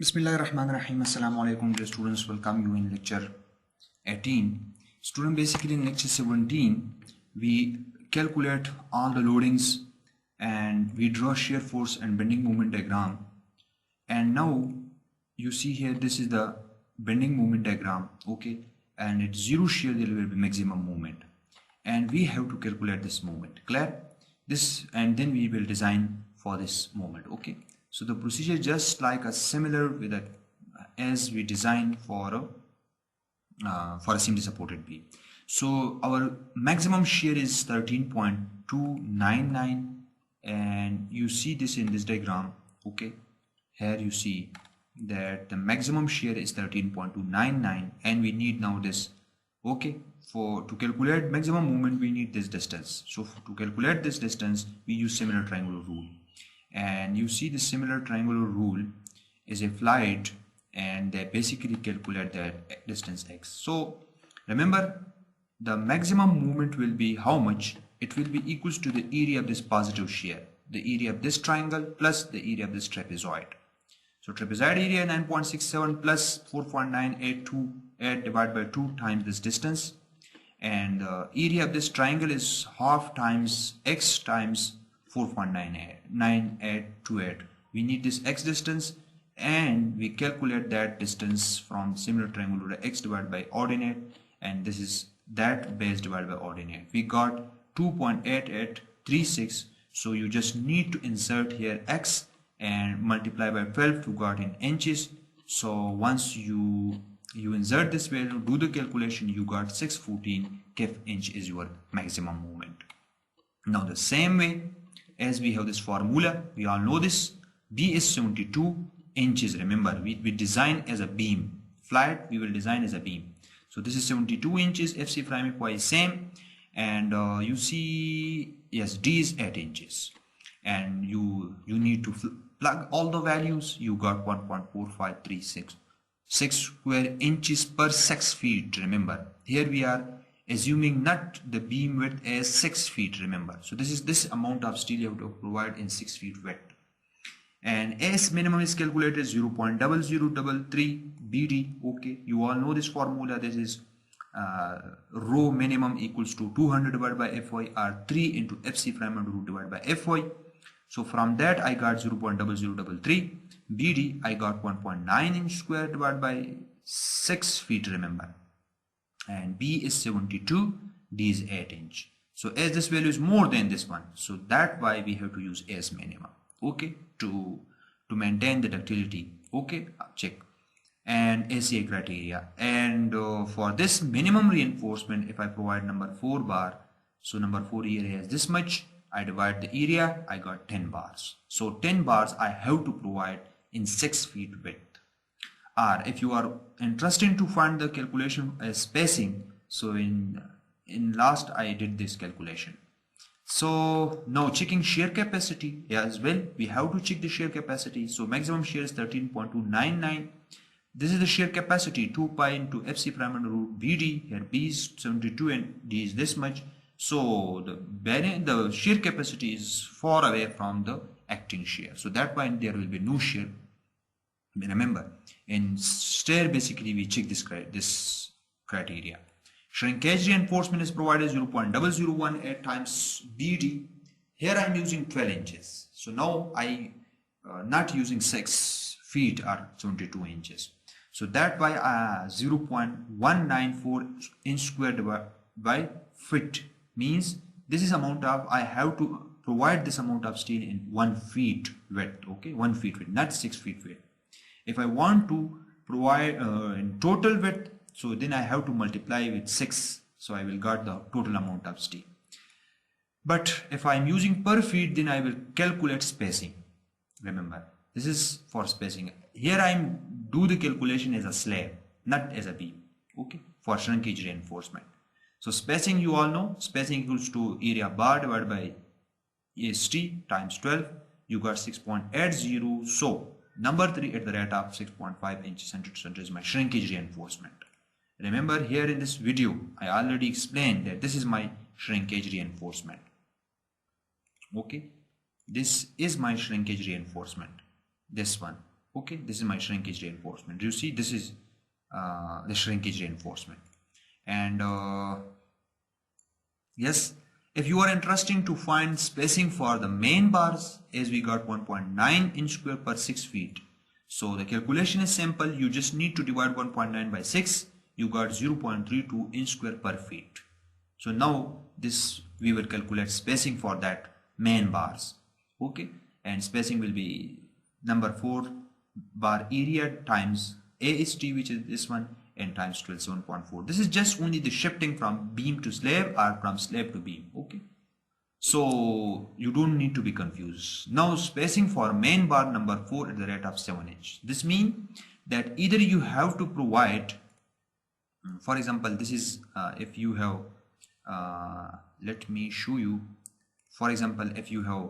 Bismillahirrahmanirrahim. Assalamu alaikum dear students. Welcome you in lecture 18. Student, basically in lecture 17 we calculate all the loadings and we draw shear force and bending moment diagram. And now you see here, this is the bending moment diagram, okay, and at zero shear there will be maximum moment and we have to calculate this moment, clear? This, and then we will design for this moment, okay. So the procedure just like a similar with that as we designed for a simply supported beam. So our maximum shear is 13.299 and you see this in this diagram, okay. Here you see that the maximum shear is 13.299 and we need now this, okay. To calculate maximum moment we need this distance. So to calculate this distance we use similar triangular rule. And you see the similar triangular rule is applied and they basically calculate the distance x. So remember, the maximum movement will be how much? It will be equals to the area of this positive shear, the area of this triangle plus the area of this trapezoid. So trapezoid area 9.67 plus 4.9828 divided by 2 times this distance, and the area of this triangle is half times x times 4.9828. We need this x distance and we calculate that distance from similar triangle to x divided by ordinate, and this is that base divided by ordinate. We got 2.8836. so you just need to insert here x and multiply by 12 to got in inches. So once you insert this value, do the calculation, you got 614 kf inch is your maximum moment. Now the same way as we have this formula, we all know this, B is 72 inches. Remember, we design as a beam, flat we will design as a beam. So this is 72 inches, FC prime y is same, and you see, yes, D is 8 inches, and you need to plug all the values. You got 1.4536 square inches per 6 feet. Remember, here we are assuming not the beam width as 6 feet, remember. So this is this amount of steel you have to provide in 6 feet width. And S minimum is calculated 0.0033 BD, okay. You all know this formula. This is rho minimum equals to 200 divided by Fy, or 3 into Fc prime under root divided by Fy. So from that I got 0.0033 BD. I got 1.9 inch square divided by 6 feet, remember. And B is 72, D is 8 inch. So as this value is more than this one, so that's why we have to use S minimum, okay, to maintain the ductility, okay. Check. And ACI criteria, and for this minimum reinforcement, if I provide number 4 bar, so number 4 area is this much, I divide the area, I got 10 bars. So 10 bars I have to provide in 6 feet width. Or if you are interested to find the calculation as spacing, so in last I did this calculation. So now checking shear capacity as well, we have to check the shear capacity. So maximum shear is 13.299. This is the shear capacity, 2 pi into Fc prime under root BD. Here B is 72 and D is this much. So the shear capacity is far away from the acting shear, so that point there will be no shear. Remember, in Stair basically we check this criteria. Shrinkage reinforcement is provided 0.0018 times BD. Here I am using 12 inches. So now I not using 6 feet or 72 inches. So that by 0.194 inch square divided by foot means this is amount of, I have to provide this amount of steel in 1 feet width, okay, 1 feet width, not 6 feet width. If I want to provide in total width, so then I have to multiply with 6, so I will get the total amount of steel. But if I am using per feet, then I will calculate spacing. Remember, this is for spacing. Here I am do the calculation as a slab, not as a beam, okay, for shrinkage reinforcement. So spacing, you all know, spacing equals to area bar divided by ST times 12. You got 6.80. So number 3 at the rate of 6.5 inches center to center is my shrinkage reinforcement. Remember, here in this video I already explained that this is my shrinkage reinforcement, okay. This is my shrinkage reinforcement, this one. Okay, this is my shrinkage reinforcement. You see, this is the shrinkage reinforcement. And yes, if you are interested to find spacing for the main bars, as we got 1.9 inch square per 6 feet. So the calculation is simple. You just need to divide 1.9 by 6. You got 0.32 inch square per feet. So now this we will calculate spacing for that main bars. Okay, and spacing will be number 4 bar area times AST, which is this one, and times 12.7.4. This is just only the shifting from beam to slab or from slab to beam. Okay, so you don't need to be confused. Now spacing for main bar number 4 at the rate of 7 inch. This means that either you have to provide, for example, this is if you have let me show you. For example, if you have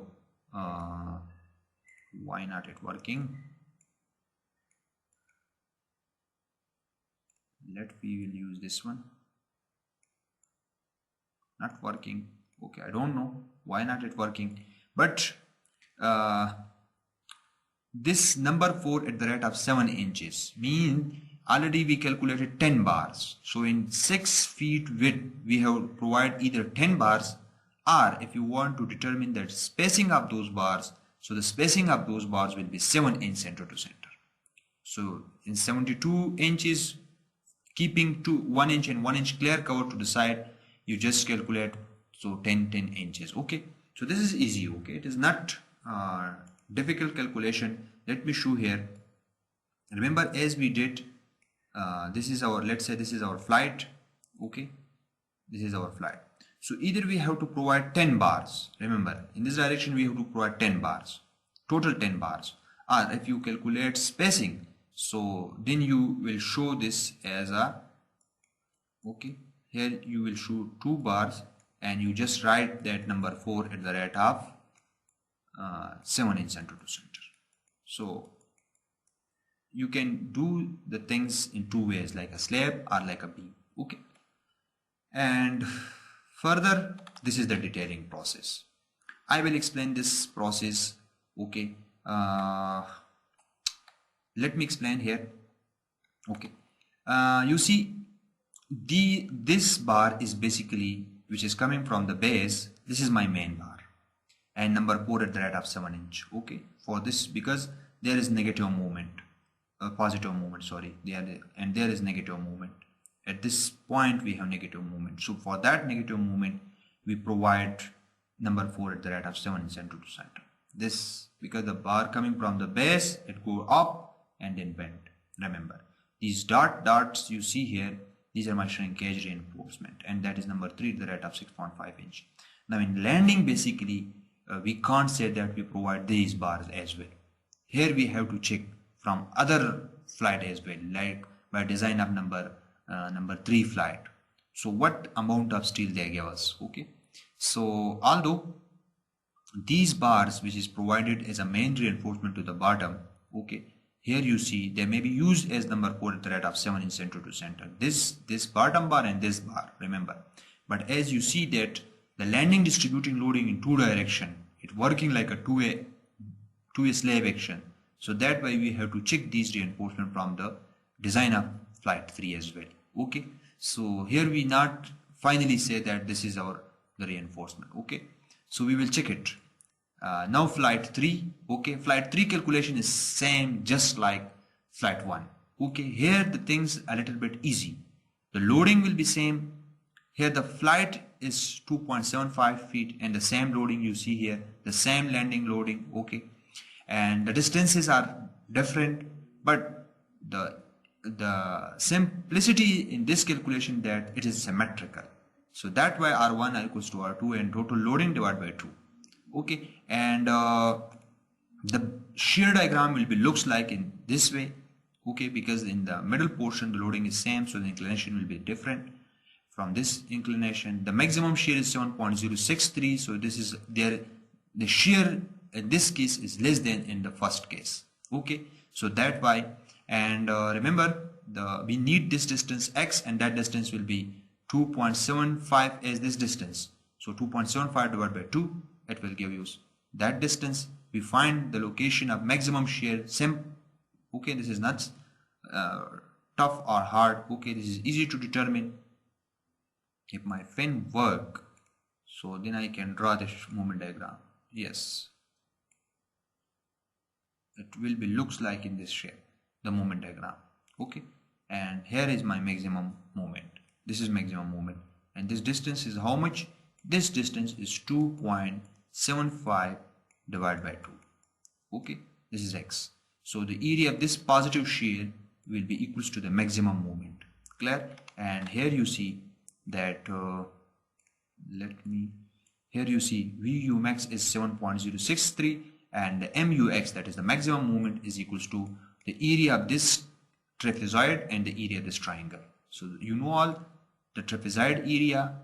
why not it working? We will use this one. Not working. Okay, I don't know why not it working, but this number 4 at the rate of 7 inches mean already we calculated 10 bars. So in 6 feet width we have provided either 10 bars, or if you want to determine the spacing of those bars, so the spacing of those bars will be 7 inch center to center. So in 72 inches, keeping 1 inch and 1 inch clear cover to the side, you just calculate, so 10 inches. Okay, so this is easy. Okay, it is not difficult calculation. Let me show here. Remember, as we did, this is our, let's say this is our flight. Okay, this is our flight. So either we have to provide 10 bars. Remember, in this direction we have to provide 10 bars, total 10 bars. Or if you calculate spacing, so then you will show this as a, okay, here you will show 2 bars and you just write that number 4 at the rate of 7 inch center to center. So you can do the things in 2 ways, like a slab or like a beam. Okay, and further, this is the detailing process. I will explain this process. Okay, let me explain here. Okay, you see, this bar is basically, which is coming from the base. This is my main bar, and number 4 at the rate of 7 inch. Okay, for this, because there is negative movement, positive movement, sorry, and there is negative movement. At this point we have negative movement. So for that negative movement, we provide number 4 at the rate of 7 inch center to center. This because the bar coming from the base, it go up and then bend. Remember, these dots you see here, these are my shrinkage reinforcement, and that is number 3 at the rate of 6.5 inch. Now in landing, basically we can't say that we provide these bars as well. Here we have to check from other flight as well, like by design of number 3 flight. So what amount of steel they give us. Okay, so although these bars, which is provided as a main reinforcement to the bottom, okay, here you see they may be used as number 4 at the rate of 7 inch center to center. This bottom bar and this bar, remember. But as you see that the landing distributing loading in 2 direction, it working like a two-way slab action. So that way we have to check these reinforcement from the design of flight 3 as well. Okay, so here we not finally say that this is the reinforcement. Okay, so we will check it. Now flight 3. Okay, flight 3 calculation is same just like flight 1. Okay, here the things a little bit easy. The loading will be same. Here the flight is 2.75 feet and the same loading you see here, the same landing loading. Okay, and the distances are different, but the simplicity in this calculation that it is symmetrical. So that way R1 equals to R2 and total loading divided by 2. Okay, and the shear diagram will be looks like in this way. Okay, because in the middle portion the loading is same, so the inclination will be different from this inclination. The maximum shear is 7.063, so this is there. The shear in this case is less than in the first case. Okay, so that way, and remember we need this distance x, and that distance will be 2.75 as this distance. So 2.75 divided by 2, it will give you that distance. We find the location of maximum shear Okay, this is not tough or hard. Okay, this is easy to determine. If my pen work, so then I can draw this moment diagram. Yes, it will be looks like in this shape, the moment diagram. Okay, and here is my maximum moment. This is maximum moment, and this distance is how much? This distance is 2.75 divided by 2. Okay, this is x. So the area of this positive shear will be equals to the maximum moment. Clear? And here you see that here you see Vu max is 7.063 and the MUX, that is the maximum moment, is equals to the area of this trapezoid and the area of this triangle. So you know all the trapezoid area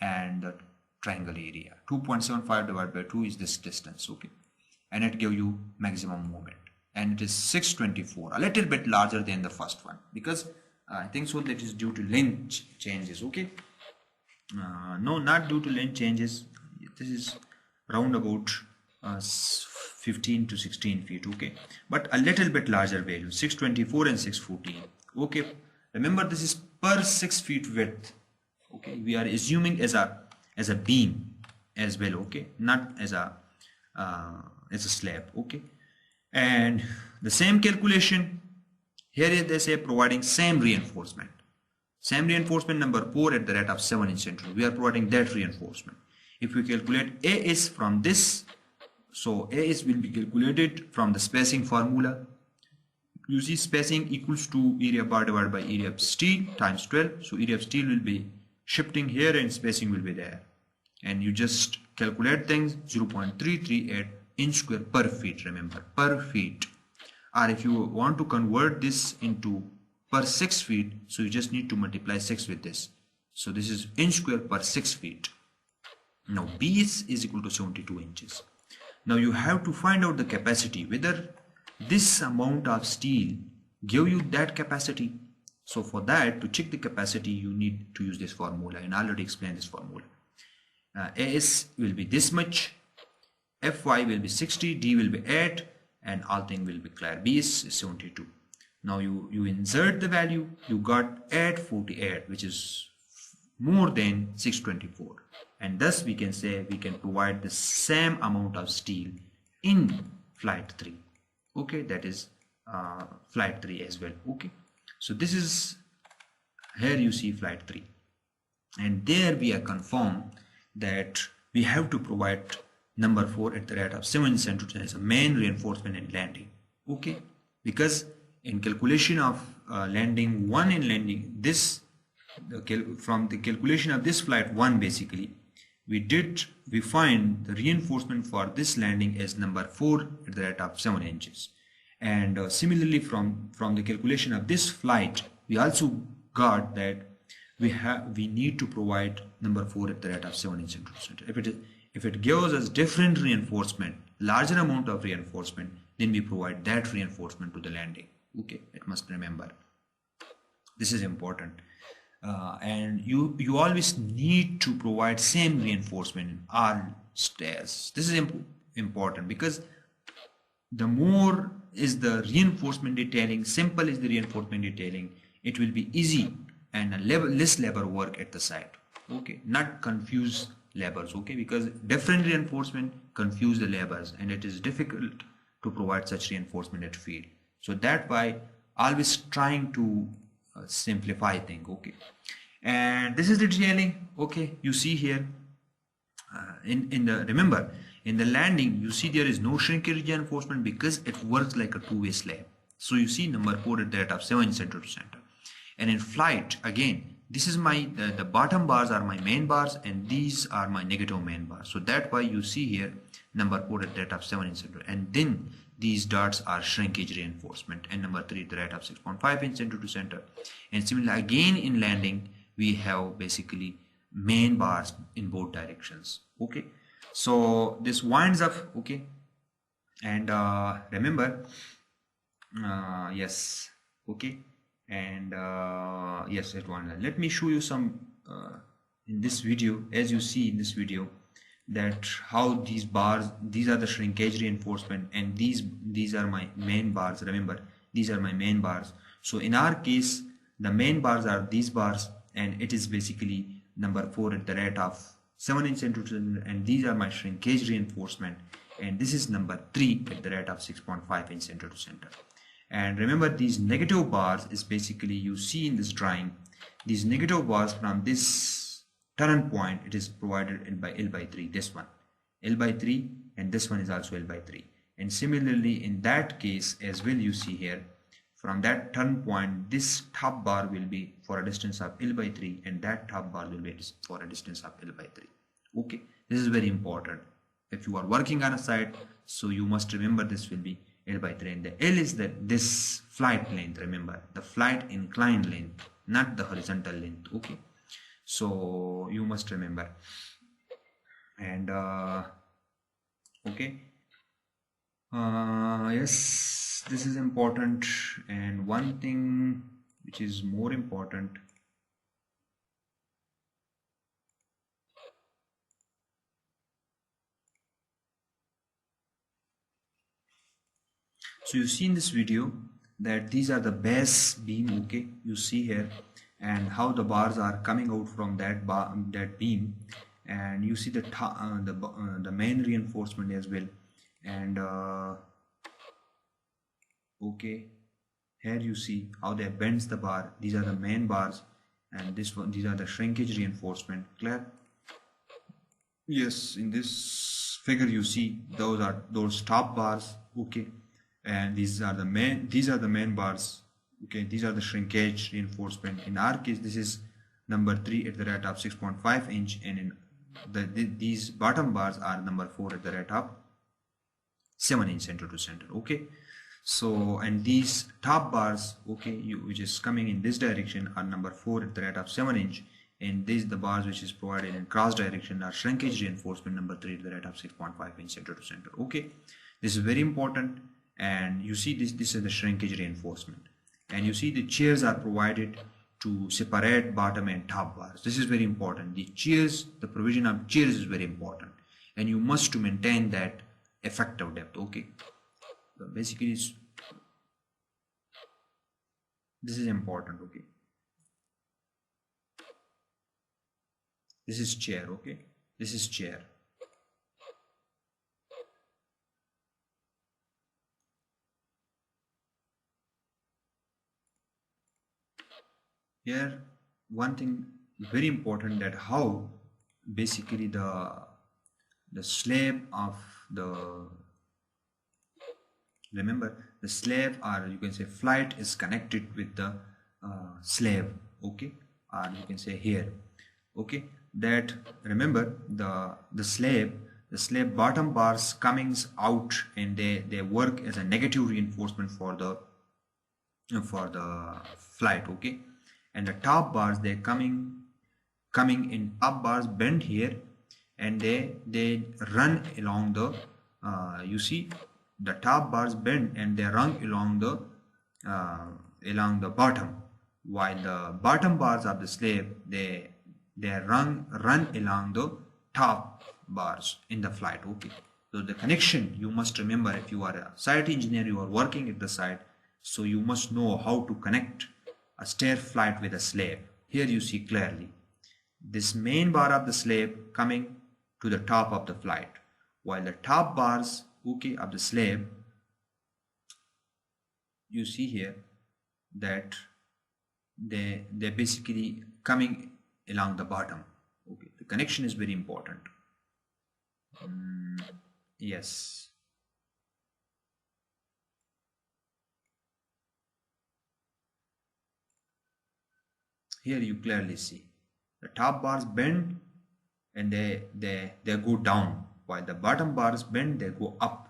and the triangle area. 2.75 divided by 2 is this distance. Okay, and it gives you maximum moment, and it is 624, a little bit larger than the first one, because I think so that is due to length changes. Okay, no, not due to length changes. This is round about 15 to 16 feet. Okay, but a little bit larger value, 624 and 614. Okay, remember this is per 6 feet width. Okay, we are assuming as a beam as well. Okay, not as a slab. Okay, and the same calculation here is, they say, providing same reinforcement number 4 at the rate of 7 inch center. We are providing that reinforcement. If we calculate A is from this, so A is will be calculated from the spacing formula. You see spacing equals to area bar divided by area of steel times 12. So area of steel will be shifting here and spacing will be there. And you just calculate things, 0.338 inch square per feet, remember, per feet. Or if you want to convert this into per 6 feet, so you just need to multiply 6 with this. So this is inch square per 6 feet. Now B is equal to 72 inches. Now you have to find out the capacity, whether this amount of steel give you that capacity. So for that, to check the capacity, you need to use this formula, and I already explained this formula. AS will be this much, Fy will be 60, D will be 8, and all thing will be clear. B is 72. Now you insert the value, you got 848, which is more than 624, and thus we can say we can provide the same amount of steel in flight 3. Okay, that is flight 3 as well. Okay, so this is, here you see flight 3, and there we are confirmed that we have to provide number 4 at the rate of 7 centimeters as a main reinforcement in landing. Okay, because in calculation of landing 1 in landing this, from the calculation of this flight 1, basically we find the reinforcement for this landing as number 4 at the rate of 7 inches. And similarly from the calculation of this flight, we also got that we need to provide number 4 at the rate of 7 inch center. If it gives us different reinforcement, larger amount of reinforcement, then we provide that reinforcement to the landing. Okay, it must remember. This is important. And you always need to provide same reinforcement in all stairs. This is important, because the more is the reinforcement detailing, simple is the reinforcement detailing, it will be easy and less labor work at the site. Okay, not confuse labors. Okay, because different reinforcement confuse the labors, and it is difficult to provide such reinforcement at field. So that why always trying to simplify thing. Okay, and this is the detailing. Okay, you see here remember in the landing, you see there is no shrinkage reinforcement because it works like a two-way slab. So you see number 4 at the rate of 7 center to center. And in flight, again, this is my the bottom bars are my main bars, and these are my negative main bars. So that why you see here number 4 at the rate of 7 inch center, and then these dots are shrinkage reinforcement, and number 3 at the rate of 6.5 inch center to center. And similarly again in landing, we have basically main bars in both directions. Okay, so this winds up. Okay, and remember, yes, okay, and yes, it one. Let me show you some in this video. As you see in this video, that how these bars, these are the shrinkage reinforcement, and these are my main bars. Remember, these are my main bars. So in our case, the main bars are these bars, and it is basically number 4 at the rate of 7 inch center to center, and these are my shrinkage reinforcement, and this is number 3 at the rate of 6.5 inch center to center. And remember, these negative bars is basically, you see in this drawing, these negative bars from this turn point, it is provided in by L by 3, this one L by 3, and this one is also L by 3. And similarly in that case as well, you see here from that turn point, this top bar will be for a distance of L by 3, and that top bar will be for a distance of L by 3. Okay, this is very important if you are working on a site, so you must remember this will be L by 3, and the L is this flight length. Remember, the flight inclined length, not the horizontal length. Okay, so you must remember. And okay, yes, this is important. And one thing which is more important, so you see in this video that these are the base beam. Okay, you see here, and how the bars are coming out from that beam, and you see the main reinforcement as well. And okay, here you see how they bends the bar. These are the main bars, and these are the shrinkage reinforcement. Clear? Yes, in this figure you see those top bars. Okay, and these are the main bars. Okay, these are the shrinkage reinforcement. In our case, this is number 3 at the rate of 6.5 inch, and in these bottom bars are number 4 at the rate of 7 inch center to center. Okay, so and these top bars, okay, which is coming in this direction, are number 4 at the rate of 7 inch, and these the bars which is provided in cross direction are shrinkage reinforcement number 3 at the rate of 6.5 inch center to center. Okay, this is very important. And you see this is the shrinkage reinforcement, and you see the chairs are provided to separate bottom and top bars. This is very important. The provision of chairs is very important, and you must to maintain that effective depth. Okay, so basically this is important. Okay, this is chair. Okay, this is chair. Here one thing very important, that how basically the slab of remember the slab, or you can say flight, is connected with the slab. Okay, or you can say here. Okay, that remember the slab bottom bars comings out, and they work as a negative reinforcement for the flight. Okay, and the top bars, they're coming in top bars bend here, and they run along the you see the top bars bend, and they run along the bottom, while the bottom bars of the slab they run along the top bars in the flight. Okay, so the connection you must remember. If you are a site engineer, you are working at the site, so you must know how to connect a stair flight with a slab. Here you see clearly this main bar of the slab coming to the top of the flight, while the top bars, okay, of the slab, you see here that they basically coming along the bottom. Okay, the connection is very important. Yes. Here you clearly see the top bars bend, and they go down, while the bottom bars bend, they go up.